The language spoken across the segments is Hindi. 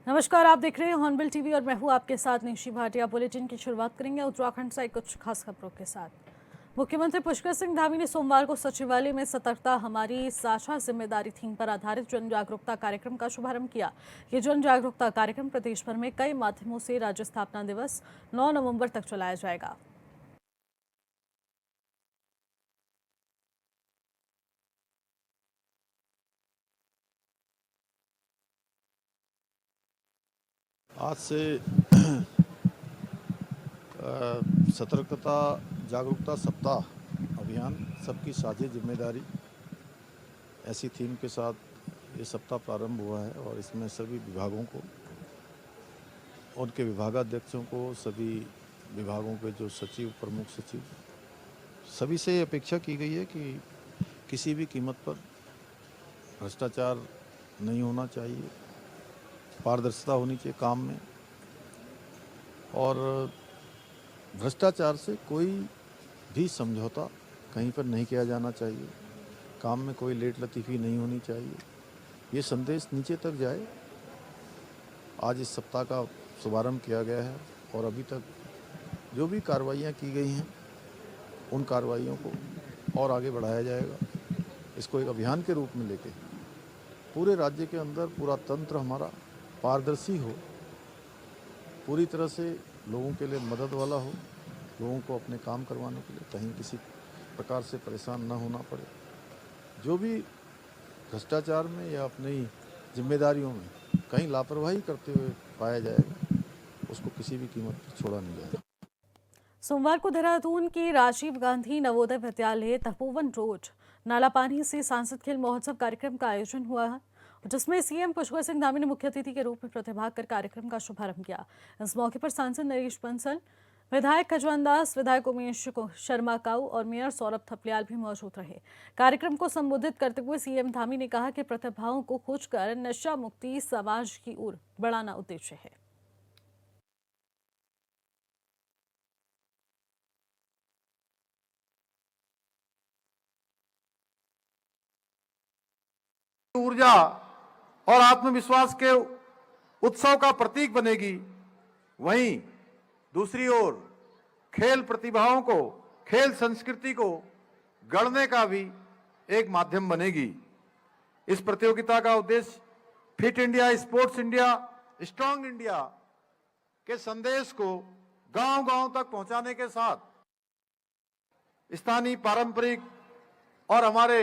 नमस्कार, आप देख रहे हैं हॉर्नबिल टीवी और मैं हूं आपके साथ निशी भाटिया। बुलेटिन की शुरुआत करेंगे उत्तराखंड से कुछ खास खबरों के साथ। मुख्यमंत्री पुष्कर सिंह धामी ने सोमवार को सचिवालय में सतर्कता हमारी साझा जिम्मेदारी थीम पर आधारित जन जागरूकता कार्यक्रम का शुभारंभ किया। ये जन जागरूकता कार्यक्रम प्रदेश भर में कई माध्यमों से राज्य स्थापना दिवस 9 नवंबर तक चलाया जाएगा। आज से सतर्कता जागरूकता सप्ताह अभियान सबकी साझी जिम्मेदारी ऐसी थीम के साथ ये सप्ताह प्रारंभ हुआ है और इसमें सभी विभागों को, उनके विभागाध्यक्षों को, सभी विभागों के जो सचिव, प्रमुख सचिव, सभी से ये अपेक्षा की गई है कि किसी भी कीमत पर भ्रष्टाचार नहीं होना चाहिए, पारदर्शिता होनी चाहिए काम में, और भ्रष्टाचार से कोई भी समझौता कहीं पर नहीं किया जाना चाहिए, काम में कोई लेट लतीफ़ी नहीं होनी चाहिए। ये संदेश नीचे तक जाए। आज इस सप्ताह का शुभारंभ किया गया है और अभी तक जो भी कार्रवाइयाँ की गई हैं उन कार्रवाइयों को और आगे बढ़ाया जाएगा। इसको एक अभियान के रूप में लेके पूरे राज्य के अंदर पूरा तंत्र हमारा पारदर्शी हो, पूरी तरह से लोगों के लिए मदद वाला हो, लोगों को अपने काम करवाने के लिए कहीं किसी प्रकार से परेशान न होना पड़े। जो भी भ्रष्टाचार में या अपनी जिम्मेदारियों में कहीं लापरवाही करते हुए पाया जाएगा, उसको किसी भी कीमत पर छोड़ा नहीं जाएगा। सोमवार को देहरादून के राजीव गांधी नवोदय विद्यालय तपोवन रोड नालापानी से सांसद खेल महोत्सव कार्यक्रम का आयोजन हुआ है, जिसमें सीएम पुष्कर सिंह धामी ने मुख्य अतिथि के रूप में प्रतिभाग कर कार्यक्रम का शुभारंभ किया। इस मौके पर सांसद नरेश बंसल, विधायक खजवान दास, विधायक उमेश शर्मा काऊ और मेयर सौरभ थपलियाल भी मौजूद रहे। कार्यक्रम को संबोधित करते हुए सीएम धामी ने कहा कि प्रतिभाओं को खोजकर नशा मुक्ति समाज की ओर बढ़ाना उद्देश्य है। ऊर्जा और आत्मविश्वास के उत्सव का प्रतीक बनेगी, वहीं दूसरी ओर खेल प्रतिभाओं को, खेल संस्कृति को गढ़ने का भी एक माध्यम बनेगी। इस प्रतियोगिता का उद्देश्य fit India, sports India, strong India के संदेश को गांव-गांव तक पहुंचाने के साथ स्थानीय पारंपरिक और हमारे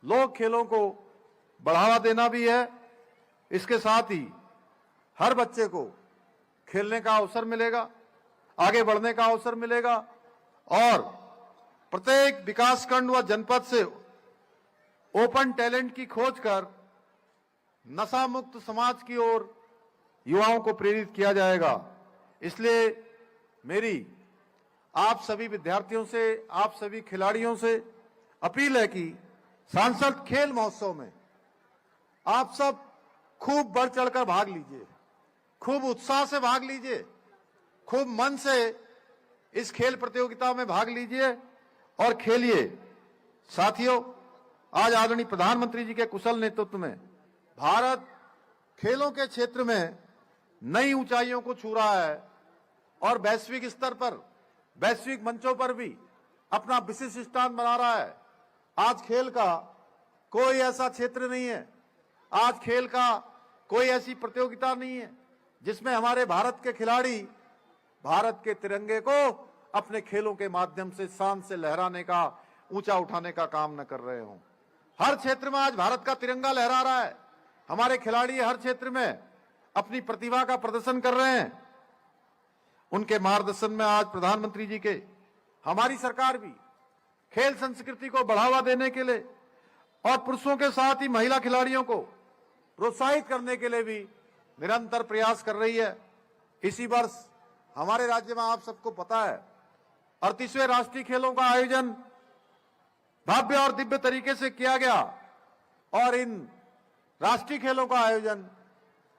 लोक खेलों को बढ़ावा देना भी है। इसके साथ ही हर बच्चे को खेलने का अवसर मिलेगा, आगे बढ़ने का अवसर मिलेगा और प्रत्येक विकासखंड व जनपद से ओपन टैलेंट की खोज कर नशा मुक्त समाज की ओर युवाओं को प्रेरित किया जाएगा। इसलिए मेरी आप सभी विद्यार्थियों से, आप सभी खिलाड़ियों से अपील है कि सांसद खेल महोत्सव में आप सब खूब बढ़ चढ़कर भाग लीजिए, खूब उत्साह से भाग लीजिए, खूब मन से इस खेल प्रतियोगिता में भाग लीजिए और खेलिए। साथियों, आज आदरणीय प्रधानमंत्री जी के कुशल नेतृत्व में भारत खेलों के क्षेत्र में नई ऊंचाइयों को छू रहा है और वैश्विक स्तर पर, वैश्विक मंचों पर भी अपना विशिष्ट स्थान बना रहा है। आज खेल का कोई ऐसा क्षेत्र नहीं है, आज खेल का कोई ऐसी प्रतियोगिता नहीं है जिसमें हमारे भारत के खिलाड़ी भारत के तिरंगे को अपने खेलों के माध्यम से शान से लहराने का, ऊंचा उठाने का काम न कर रहे हों। हर क्षेत्र में आज भारत का तिरंगा लहरा रहा है। हमारे खिलाड़ी हर क्षेत्र में अपनी प्रतिभा का प्रदर्शन कर रहे हैं। उनके मार्गदर्शन में आज प्रधानमंत्री जी के, हमारी सरकार भी खेल संस्कृति को बढ़ावा देने के लिए और पुरुषों के साथ ही महिला खिलाड़ियों को प्रोत्साहित करने के लिए भी निरंतर प्रयास कर रही है। इसी वर्ष हमारे राज्य में, आप सबको पता है, 38वें राष्ट्रीय खेलों का आयोजन भव्य और दिव्य तरीके से किया गया और इन राष्ट्रीय खेलों का आयोजन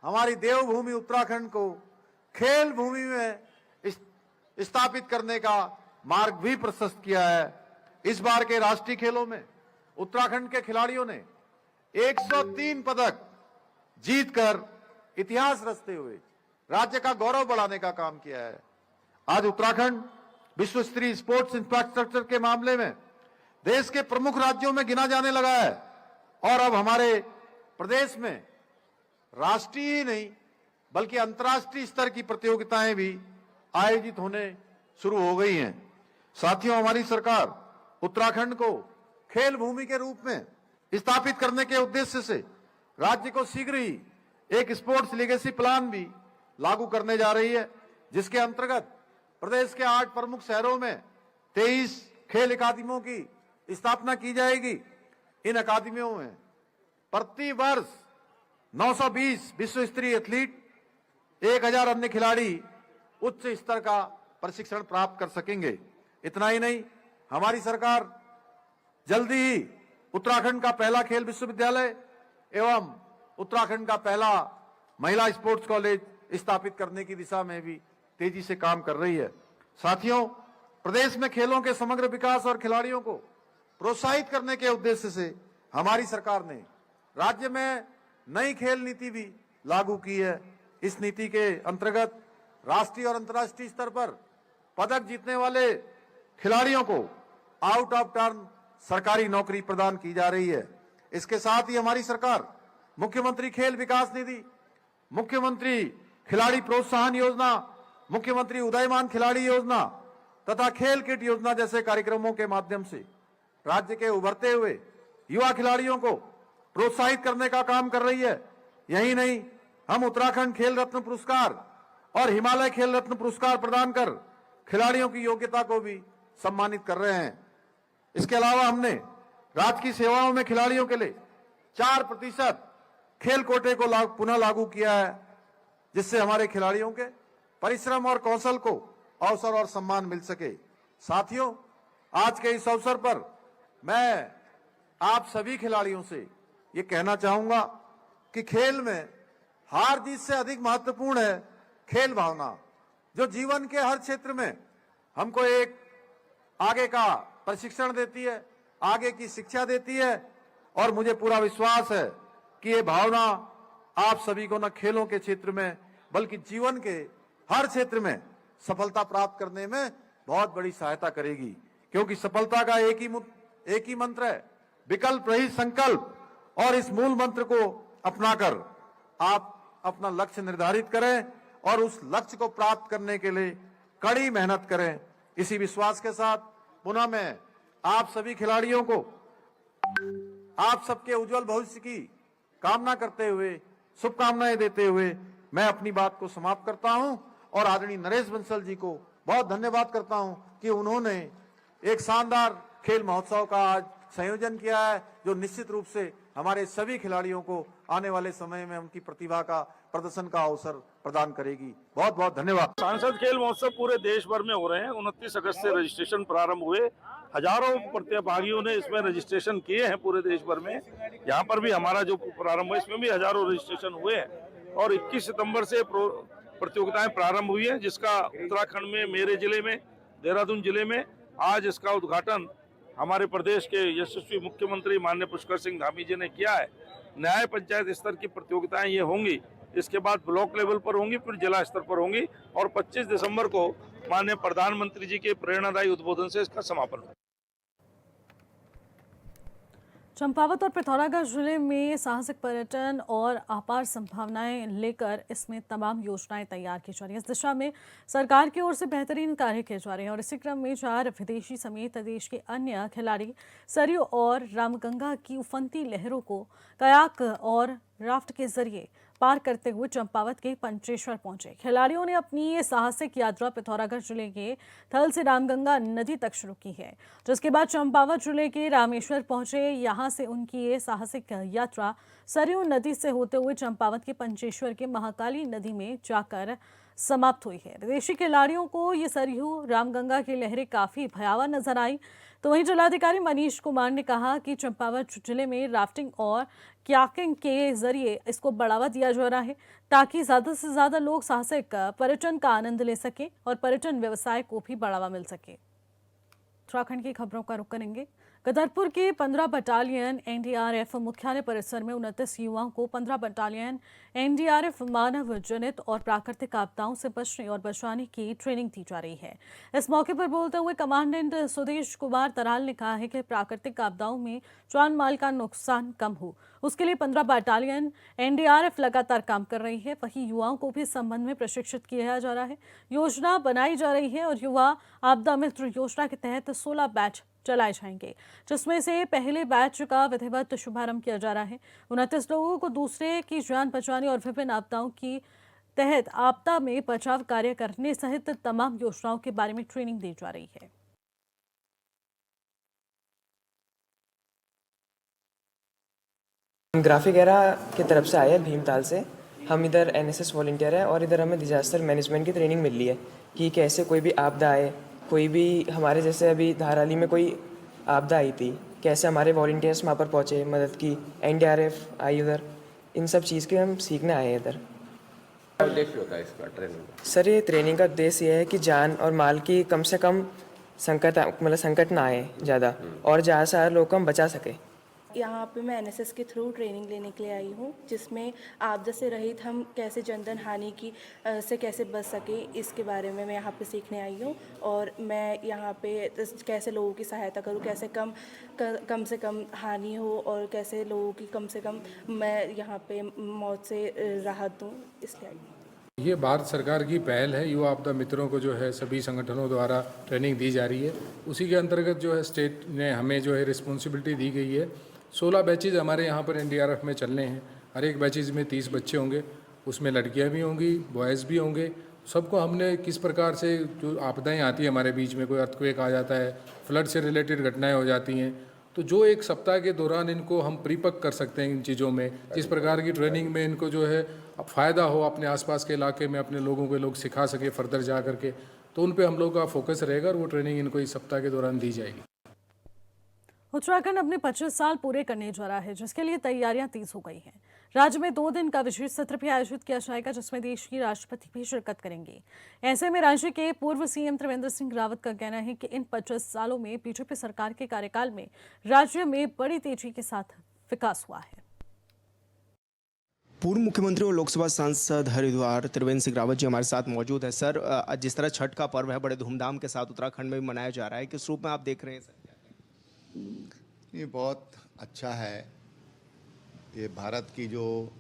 हमारी देवभूमि उत्तराखंड को खेल भूमि में स्थापित करने का मार्ग भी प्रशस्त किया है। इस बार के राष्ट्रीय खेलों में उत्तराखंड के खिलाड़ियों ने 103 पदक जीतकर इतिहास रचते हुए राज्य का गौरव बढ़ाने का काम किया है। आज उत्तराखंड विश्व स्तरीय स्पोर्ट्स इंफ्रास्ट्रक्चर के मामले में देश के प्रमुख राज्यों में गिना जाने लगा है और अब हमारे प्रदेश में राष्ट्रीय ही नहीं बल्कि अंतर्राष्ट्रीय स्तर की प्रतियोगिताएं भी आयोजित होने शुरू हो गई हैं। साथियों, हमारी सरकार उत्तराखंड को खेल भूमि के रूप में स्थापित करने के उद्देश्य से राज्य को शीघ्र ही एक स्पोर्ट्स लीगेसी प्लान भी लागू करने जा रही है, जिसके अंतर्गत प्रदेश के 8 प्रमुख शहरों में 23 खेल अकादमियों की स्थापना की जाएगी। इन अकादमियों में प्रति वर्ष 920 विश्व स्तरीय एथलीट, 1000 अन्य खिलाड़ी उच्च स्तर का प्रशिक्षण प्राप्त कर सकेंगे। इतना ही नहीं, हमारी सरकार जल्दी ही उत्तराखंड का पहला खेल विश्वविद्यालय एवं उत्तराखंड का पहला महिला स्पोर्ट्स कॉलेज स्थापित करने की दिशा में भी तेजी से काम कर रही है। साथियों, प्रदेश में खेलों के समग्र विकास और खिलाड़ियों को प्रोत्साहित करने के उद्देश्य से हमारी सरकार ने राज्य में नई खेल नीति भी लागू की है। इस नीति के अंतर्गत राष्ट्रीय और अंतर्राष्ट्रीय स्तर पर पदक जीतने वाले खिलाड़ियों को आउट ऑफ टर्न सरकारी नौकरी प्रदान की जा रही है। इसके साथ ही हमारी सरकार मुख्यमंत्री खेल विकास निधि, मुख्यमंत्री खिलाड़ी प्रोत्साहन योजना, मुख्यमंत्री उदयमान खिलाड़ी योजना तथा खेल किट योजना जैसे कार्यक्रमों के माध्यम से राज्य के उभरते हुए युवा खिलाड़ियों को प्रोत्साहित करने का काम कर रही है। यही नहीं, हम उत्तराखंड खेल रत्न पुरस्कार और हिमालय खेल रत्न पुरस्कार प्रदान कर खिलाड़ियों की योग्यता को भी सम्मानित कर रहे हैं। इसके अलावा हमने राज्य की सेवाओं में खिलाड़ियों के लिए 4% खेल कोटे को पुनः लागू किया है, जिससे हमारे खिलाड़ियों के परिश्रम और कौशल को अवसर और सम्मान मिल सके। साथियों, आज के इस अवसर पर मैं आप सभी खिलाड़ियों से ये कहना चाहूंगा कि खेल में हार जीत से अधिक महत्वपूर्ण है खेल भावना, जो जीवन के हर क्षेत्र में हमको एक आगे का प्रशिक्षण देती है, आगे की शिक्षा देती है। और मुझे पूरा विश्वास है कि ये भावना आप सभी को न खेलों के क्षेत्र में बल्कि जीवन के हर क्षेत्र में सफलता प्राप्त करने में बहुत बड़ी सहायता करेगी, क्योंकि सफलता का एक ही मंत्र है, विकल्प रहित संकल्प। और इस मूल मंत्र को अपनाकर आप अपना लक्ष्य निर्धारित करें और उस लक्ष्य को प्राप्त करने के लिए कड़ी मेहनत करें। इसी विश्वास के साथ पुनः मैं आप सभी खिलाड़ियों को आप सबके उज्जवल भविष्य की कामना करते हुए, शुभकामनाएं देते हुए मैं अपनी बात को समाप्त करता हूं और आदरणीय नरेश बंसल जी को बहुत धन्यवाद करता हूं कि उन्होंने एक शानदार खेल महोत्सव का आज संयोजन किया है, जो निश्चित रूप से हमारे सभी खिलाड़ियों को आने वाले समय में उनकी प्रतिभा का प्रदर्शन का अवसर प्रदान करेगी। बहुत बहुत धन्यवाद। सांसद खेल महोत्सव पूरे देश भर में हो रहे हैं। 29 अगस्त से रजिस्ट्रेशन प्रारंभ हुए। हजारों प्रतिभागियों ने इसमें रजिस्ट्रेशन किए हैं पूरे देश भर में। यहाँ पर भी हमारा जो प्रारंभ हुआ इसमें भी हजारों रजिस्ट्रेशन हुए हैं और 21 सितंबर से प्रतियोगिताएं प्रारंभ हुई है, जिसका उत्तराखंड में मेरे जिले में, देहरादून जिले में आज इसका उद्घाटन हमारे प्रदेश के यशस्वी मुख्यमंत्री माननीय पुष्कर सिंह धामी जी ने किया है। न्याय पंचायत स्तर की प्रतियोगिताएं ये होंगी, इसके बाद ब्लॉक लेवल पर होंगी, फिर जिला स्तर पर होंगी और 25 दिसंबर को माननीय प्रधानमंत्री जी के प्रेरणादायी उद्बोधन से इसका समापन होगा। चंपावत और पिथौरागढ़ जिले में साहसिक पर्यटन और अपार संभावनाएं लेकर इसमें तमाम योजनाएं तैयार की जा रही हैं। इस दिशा में सरकार की ओर से बेहतरीन कार्य किए जा रहे हैं और इसी क्रम में 4 विदेशी समेत देश के अन्य खिलाड़ी सरयू और रामगंगा की उफनती लहरों को कयाक और राफ्ट के जरिए पार करते हुए चंपावत के पंचेश्वर पहुंचे। खिलाड़ियों ने अपनी ये साहसिक यात्रा पिथौरागढ़ जिले के थल से रामगंगा नदी तक शुरू की है, जिसके बाद चंपावत जिले के रामेश्वर पहुंचे। यहां से उनकी ये साहसिक यात्रा सरयू नदी से होते हुए चंपावत के पंचेश्वर के महाकाली नदी में जाकर समाप्त हुई है। विदेशी खिलाड़ियों को ये सरयू रामगंगा की लहरें काफी भयावह नजर आई। तो वहीं जिलाधिकारी मनीष कुमार ने कहा कि चंपावत जिले में राफ्टिंग और कयाकिंग के जरिए इसको बढ़ावा दिया जा रहा है, ताकि ज्यादा से ज्यादा लोग साहसिक पर्यटन का आनंद ले सकें और पर्यटन व्यवसाय को भी बढ़ावा मिल सके। उत्तराखंड की खबरों का रुख करेंगे। कदरपुर के 15 बटालियन एनडीआरएफ मुख्यालय परिसर में 29 युवाओं को 15 बटालियन एनडीआरएफ मानव जनित और प्राकृतिक आपदाओं से बचने और बचाने की ट्रेनिंग दी जा रही है। इस मौके पर बोलते हुए कमांडेंट सुदेश कुमार तराल ने कहा है कि प्राकृतिक आपदाओं में जान माल का नुकसान कम हो, उसके लिए 15 बटालियन एनडीआरएफ लगातार काम कर रही है। वहीं युवाओं को भी इस संबंध में प्रशिक्षित किया जा रहा है। योजना बनाई जा रही है और युवा आपदा मित्र योजना के तहत 16 बैच चलाए जाएंगे, जिसमें से पहले बैच का विधिवत शुभारंभ किया जा रहा है। 29 लोगों को दूसरे की जान बचाने और विभिन्न आपदाओं की तहत आपदा में बचाव कार्य करने सहित तमाम योजनाओं के बारे में ट्रेनिंग दी जा रही है। हम ग्राफिक एरा की तरफ से आए हैं भीमताल से। हम इधर एनएसएस वॉलंटियर है और इधर हमें डिजास्टर मैनेजमेंट की ट्रेनिंग मिल रही है कि कैसे कोई भी आपदा आए, कोई भी हमारे जैसे अभी धाराली में कोई आपदा आई थी, कैसे हमारे वॉलंटियर्स वहाँ पर पहुँचे, मदद की, एनडीआरएफ आई उधर, इन सब चीज़ के हम सीखने आए हैं इधर। क्या उद्देश्य होता है इसका ट्रेनिंग का? सर ये ट्रेनिंग का उद्देश्य ये है कि जान और माल की कम से कम संकट ना आए ज़्यादा, और ज़्यादा से ज़्यादा लोग को हम बचा सके। यहाँ पे मैं एनएसएस के थ्रू ट्रेनिंग लेने के लिए आई हूँ, जिसमें आपदा से रहित हम कैसे जनधन हानि की से कैसे बच सके, इसके बारे में मैं यहाँ पे सीखने आई हूँ। और मैं यहाँ पे कैसे लोगों की सहायता करूँ, कैसे कम से कम हानि हो और कैसे लोगों की कम से कम मैं यहाँ पे मौत से राहत दूँ, इसलिए आई हूँ। ये भारत सरकार की पहल है। युवा आपदा मित्रों को जो है सभी संगठनों द्वारा ट्रेनिंग दी जा रही है। उसी के अंतर्गत जो है स्टेट ने हमें जो है रिस्पॉन्सिबिलिटी दी गई है। 16 बैचेज हमारे यहाँ पर एनडीआरएफ में चलने हैं। हर एक बैचेज में 30 बच्चे होंगे, उसमें लड़कियाँ भी होंगी, बॉयज़ भी होंगे। सबको हमने किस प्रकार से जो आपदाएं आती है हमारे बीच में, कोई अर्थक्वेक आ जाता है, फ्लड से रिलेटेड घटनाएं हो जाती हैं, तो जो एक सप्ताह के दौरान इनको हम परिपक्व कर सकते हैं इन चीज़ों में, जिस प्रकार की ट्रेनिंग में इनको जो है फ़ायदा हो, अपने आसपास के इलाके में अपने लोगों को लोग सिखा सके फर्दर जा करके, तो उन पे हम लोग का फोकस रहेगा और वो ट्रेनिंग इनको इस सप्ताह के दौरान दी जाएगी। उत्तराखंड अपने 25 साल पूरे करने जा रहा है, जिसके लिए तैयारियां तेज हो गई हैं। राज्य में 2 दिन का विशेष सत्र भी आयोजित किया जाएगा, जिसमें देश की राष्ट्रपति भी शिरकत करेंगे। ऐसे में राज्य के पूर्व सीएम त्रिवेंद्र सिंह रावत का कहना है कि इन 25 सालों में बीजेपी सरकार के कार्यकाल में राज्य में बड़ी तेजी के साथ विकास हुआ है। पूर्व मुख्यमंत्री और लोकसभा सांसद हरिद्वार त्रिवेंद्र सिंह रावत जी हमारे साथ मौजूद है। सर, जिस तरह छठ का पर्व है बड़े धूमधाम के साथ उत्तराखंड में भी मनाया जा रहा है, किस रूप में आप देख रहे हैं सर? ये बहुत अच्छा है। ये भारत की जो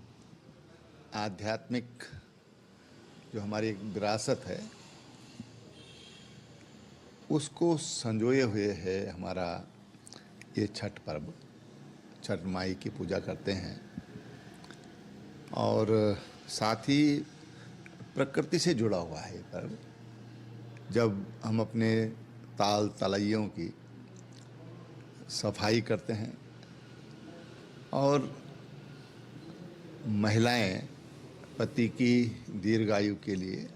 आध्यात्मिक जो हमारी विरासत है उसको संजोए हुए है हमारा ये छठ पर्व। छठ माई की पूजा करते हैं और साथ ही प्रकृति से जुड़ा हुआ है ये पर्व। जब हम अपने ताल तलैयों की सफाई करते हैं और महिलाएं पति की दीर्घायु के लिए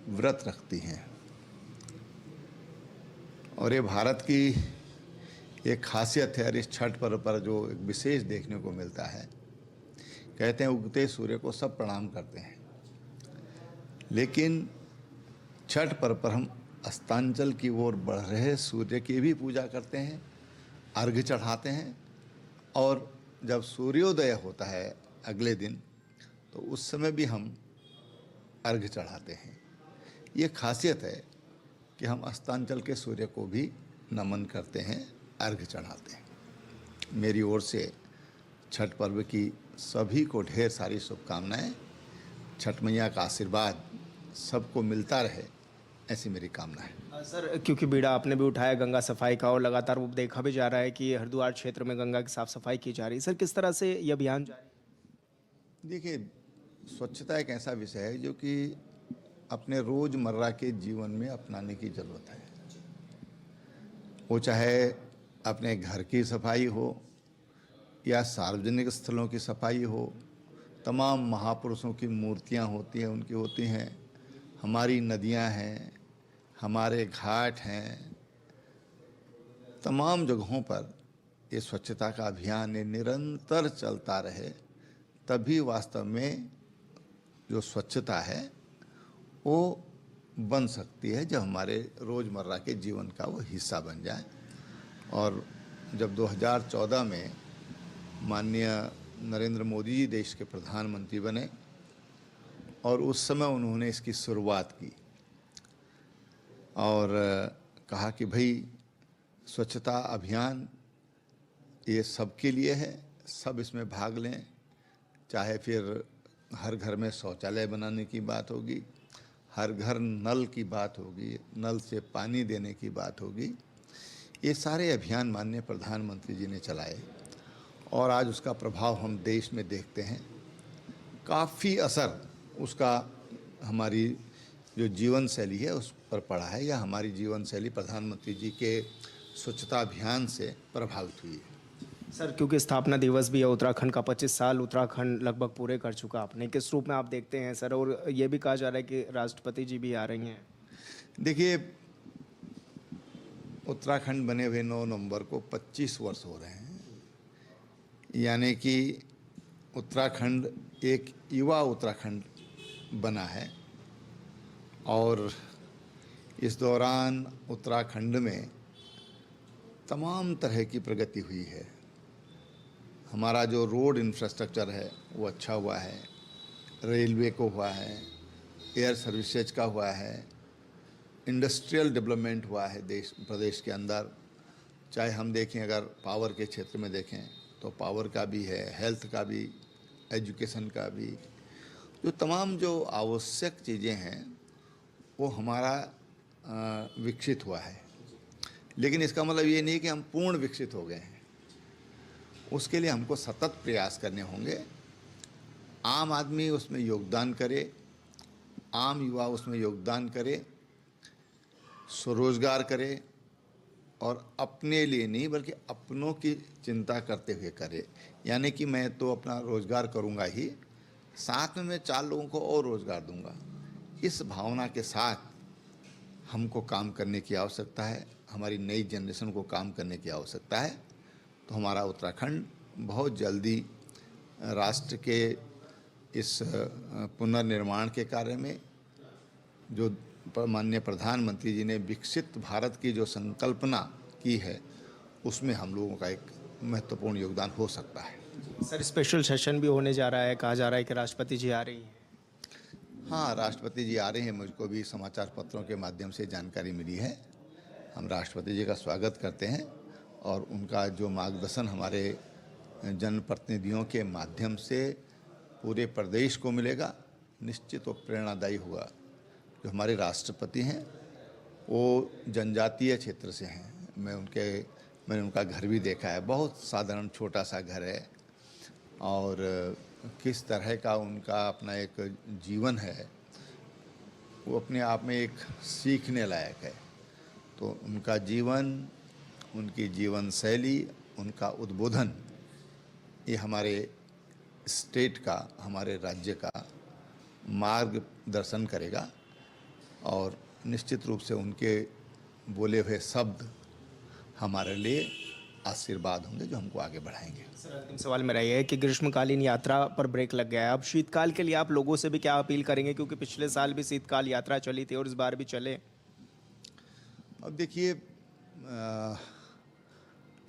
व्रत रखती हैं, और ये भारत की एक खासियत है। और इस छठ पर्व पर जो एक विशेष देखने को मिलता है, कहते हैं उगते सूर्य को सब प्रणाम करते हैं, लेकिन छठ पर्व पर हम अस्तांचल की ओर बढ़ रहे सूर्य की भी पूजा करते हैं, अर्घ्य चढ़ाते हैं, और जब सूर्योदय होता है अगले दिन तो उस समय भी हम अर्घ्य चढ़ाते हैं। ये खासियत है कि हम अस्तांचल के सूर्य को भी नमन करते हैं, अर्घ्य चढ़ाते हैं। मेरी ओर से छठ पर्व की सभी को ढेर सारी शुभकामनाएं। छठ मैया का आशीर्वाद सबको मिलता रहे, ऐसी मेरी कामना है। सर, क्योंकि बीड़ा आपने भी उठाया गंगा सफाई का, और लगातार वो देखा भी जा रहा है कि हरिद्वार क्षेत्र में गंगा की साफ सफाई की जा रही है। सर, किस तरह से ये अभियान जारी? देखिए, स्वच्छता एक ऐसा विषय है जो कि अपने रोज़मर्रा के जीवन में अपनाने की ज़रूरत है। वो चाहे अपने घर की सफाई हो या सार्वजनिक स्थलों की सफाई हो। तमाम महापुरुषों की मूर्तियाँ होती हैं, उनकी होती हैं, हमारी नदियाँ हैं, हमारे घाट हैं, तमाम जगहों पर ये स्वच्छता का अभियान ये निरंतर चलता रहे, तभी वास्तव में जो स्वच्छता है वो बन सकती है, जब हमारे रोज़मर्रा के जीवन का वो हिस्सा बन जाए। और जब 2014 में माननीय नरेंद्र मोदी जी देश के प्रधानमंत्री बने और उस समय उन्होंने इसकी शुरुआत की और कहा कि भाई स्वच्छता अभियान ये सबके लिए है, सब इसमें भाग लें, चाहे फिर हर घर में शौचालय बनाने की बात होगी, हर घर नल की बात होगी, नल से पानी देने की बात होगी। ये सारे अभियान माननीय प्रधानमंत्री जी ने चलाए और आज उसका प्रभाव हम देश में देखते हैं। काफ़ी असर उसका हमारी जो जीवन शैली है उस पर पड़ा है, या हमारी जीवन शैली प्रधानमंत्री जी के स्वच्छता अभियान से प्रभावित हुई है। सर, क्योंकि स्थापना दिवस भी है उत्तराखंड का, 25 साल उत्तराखंड लगभग पूरे कर चुका आपने, किस रूप में आप देखते हैं सर? और ये भी कहा जा रहा है कि राष्ट्रपति जी भी आ रही हैं। देखिए, उत्तराखंड बने हुए 9 नवंबर को 25 वर्ष हो रहे हैं, यानी कि उत्तराखंड एक युवा उत्तराखंड बना है और इस दौरान उत्तराखंड में तमाम तरह की प्रगति हुई है। हमारा जो रोड इंफ्रास्ट्रक्चर है वो अच्छा हुआ है, रेलवे को हुआ है, एयर सर्विसेज का हुआ है, इंडस्ट्रियल डेवलपमेंट हुआ है प्रदेश के अंदर। चाहे हम देखें, अगर पावर के क्षेत्र में देखें तो पावर का भी है, हेल्थ का भी, एजुकेशन का भी, जो तमाम जो आवश्यक चीज़ें हैं वो हमारा विकसित हुआ है। लेकिन इसका मतलब ये नहीं कि हम पूर्ण विकसित हो गए हैं। उसके लिए हमको सतत प्रयास करने होंगे। आम आदमी उसमें योगदान करे, आम युवा उसमें योगदान करे, स्वरोजगार करे और अपने लिए नहीं बल्कि अपनों की चिंता करते हुए करे। यानी कि मैं तो अपना रोज़गार करूँगा ही, साथ में मैं 4 लोगों को और रोज़गार दूंगा। इस भावना के साथ हमको काम करने की आवश्यकता है, हमारी नई जनरेशन को काम करने की आवश्यकता है। तो हमारा उत्तराखंड बहुत जल्दी राष्ट्र के इस पुनर्निर्माण के कार्य में, जो माननीय प्रधानमंत्री जी ने विकसित भारत की जो संकल्पना की है, उसमें हम लोगों का एक महत्वपूर्ण योगदान हो सकता है। सर, स्पेशल सेशन भी होने जा रहा है, कहा जा रहा है कि राष्ट्रपति जी आ रही हैं। हाँ, राष्ट्रपति जी आ रहे हैं, मुझको भी समाचार पत्रों के माध्यम से जानकारी मिली है। हम राष्ट्रपति जी का स्वागत करते हैं और उनका जो मार्गदर्शन हमारे जनप्रतिनिधियों के माध्यम से पूरे प्रदेश को मिलेगा, निश्चित वो प्रेरणादायी होगा। जो हमारे राष्ट्रपति हैं वो जनजातीय क्षेत्र से हैं। मैंने उनका घर भी देखा है, बहुत साधारण छोटा सा घर है और किस तरह का उनका अपना एक जीवन है वो अपने आप में एक सीखने लायक है। तो उनका जीवन, उनकी जीवन शैली, उनका उद्बोधन, ये हमारे स्टेट का, हमारे राज्य का मार्गदर्शन करेगा और निश्चित रूप से उनके बोले हुए शब्द हमारे लिए आशीर्वाद होंगे जो हमको आगे बढ़ाएंगे। सर, अंतिम सवाल मेरा ये है कि ग्रीष्मकालीन यात्रा पर ब्रेक लग गया है, अब शीतकाल के लिए आप लोगों से भी क्या अपील करेंगे, क्योंकि पिछले साल भी शीतकाल यात्रा चली थी और इस बार भी चले? अब देखिए,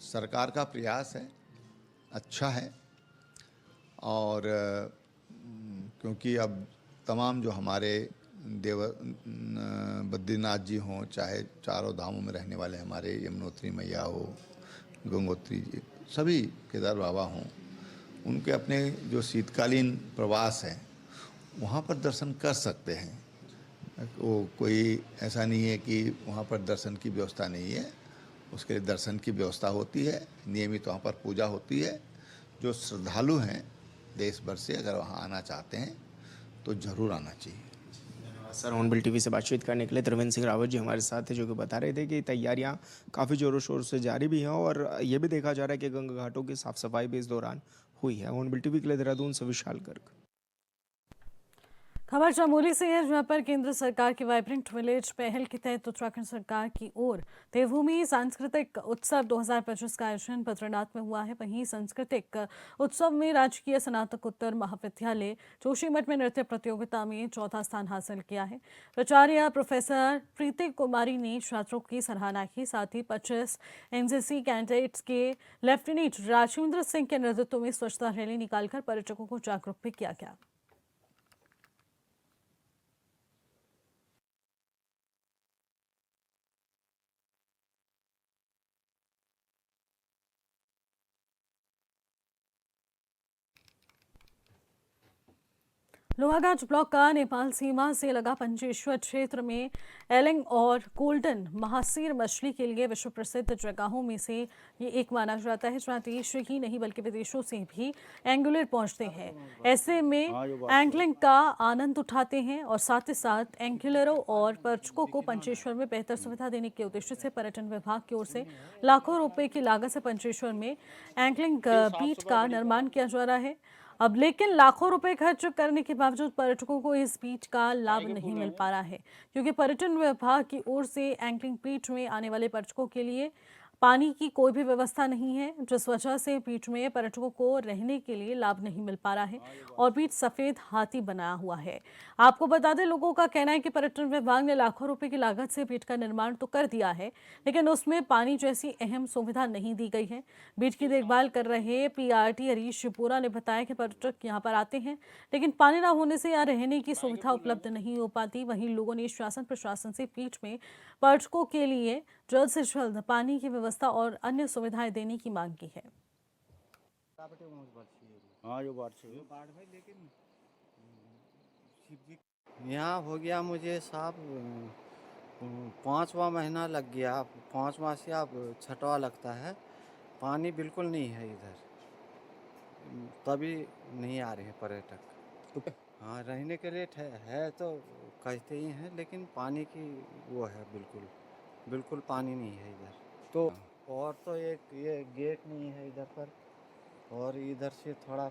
सरकार का प्रयास है, अच्छा है और क्योंकि अब तमाम जो हमारे बद्रीनाथ जी हों, चाहे चारों धामों में रहने वाले हमारे यमुनोत्री मैया हो, गंगोत्री जी, सभी केदार बाबा हों, उनके अपने जो शीतकालीन प्रवास हैं वहाँ पर दर्शन कर सकते हैं। वो कोई ऐसा नहीं है कि वहाँ पर दर्शन की व्यवस्था नहीं है, उसके लिए दर्शन की व्यवस्था होती है, नियमित वहाँ पर पूजा होती है। जो श्रद्धालु हैं देश भर से अगर वहाँ आना चाहते हैं तो ज़रूर आना चाहिए। सर, ऑनबिल टीवी से बातचीत करने के लिए त्रिवेंद्र सिंह रावत जी हमारे साथ थे, जो कि बता रहे थे कि तैयारियां काफ़ी ज़ोरों शोर से जारी भी हैं और ये भी देखा जा रहा है कि गंगा घाटों की साफ सफाई भी इस दौरान हुई है। ऑनबिल टीवी के लिए देहरादून से विशाल गर्ग। खबर चमोली से है, जहां पर केंद्र सरकार की वाइब्रेंट विलेज पहल के तहत उत्तराखंड सरकार की ओर देवभूमि सांस्कृतिक उत्सव 2025 का आयोजन बद्रीनाथ में हुआ है। वहीं सांस्कृतिक उत्सव में राजकीय स्नातकोत्तर महाविद्यालय जोशीमठ में नृत्य प्रतियोगिता में चौथा स्थान हासिल किया है। प्राचार्य प्रोफेसर प्रीति कुमारी ने छात्रों की सराहना की। साथ ही 25 एनसीसी कैंडिडेट्स के लेफ्टिनेंट राजेंद्र सिंह के नेतृत्व में स्वच्छता रैली निकालकर पर्यटकों को जागरूक भी किया गया। लोहाघाट ब्लॉक का नेपाल सीमा से लगा पंचेश्वर क्षेत्र में एलिंग और गोल्डन महासीर मछली के लिए विश्व प्रसिद्ध जगहों में से ये एक माना जाता है, जहां देश ही नहीं बल्कि विदेशों से भी एंगुलर पहुंचते हैं। ऐसे में एंगलिंग का आनंद उठाते हैं और साथ ही साथ एंगुलरों और पर्यटकों को पंचेश्वर में बेहतर सुविधा देने के उद्देश्य से पर्यटन विभाग की ओर से लाखों रुपए की लागत से पंचेश्वर में एंगलिंग बीच का निर्माण किया जा रहा है। अब लेकिन लाखों रुपए खर्च करने के बावजूद पर्यटकों को इस बीच का लाभ नहीं मिल पा रहा है, क्योंकि पर्यटन विभाग की ओर से एंगलिंग बीच में आने वाले पर्यटकों के लिए पानी की कोई भी व्यवस्था नहीं है, जिस वजह से बीच में पर्यटकों को रहने के लिए लाभ नहीं मिल पा रहा है और बीच सफेद हाथी बनाया हुआ है। आपको बता दें, लोगों का कहना है कि पर्यटन विभाग ने लाखों रुपए की लागत से बीच का निर्माण तो कर दिया है, लेकिन उसमें पानी जैसी अहम सुविधा नहीं दी गई है। बीच की देखभाल कर रहे पीआरटी हरीश शिवपुरा ने बताया कि पर्यटक यहाँ पर आते हैं, लेकिन पानी न होने से यहाँ रहने की सुविधा उपलब्ध नहीं हो पाती। वहीं लोगों ने शासन प्रशासन से बीच में पर्यटकों के लिए जल्द से जल्द पानी की व्यवस्था और अन्य सुविधाएं देने की मांग की है। यहाँ हो गया मुझे साहब 5वां महीना लग गया। 5वां से अब 6वां लगता है। पानी बिल्कुल नहीं है इधर, तभी नहीं आ रहे हैं पर्यटक। हाँ, रहने के लिए है तो कहते ही हैं, लेकिन पानी की वो है, बिल्कुल पानी नहीं है इधर। तो और तो एक ये गेट नहीं है इधर पर, और इधर से थोड़ा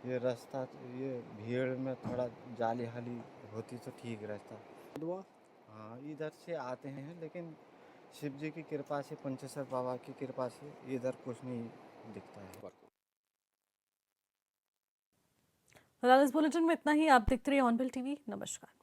ये रास्ता, ये भीड़ में थोड़ा जाली हाली होती तो ठीक रहता। हाँ, इधर से आते हैं, लेकिन शिव जी की कृपा से, पंचेश्वर बाबा की कृपा से इधर कुछ नहीं दिखता है। फिलहाल इस बुलेटिन में इतना ही। आप देखते रहिए ऑनबिल टीवी। नमस्कार।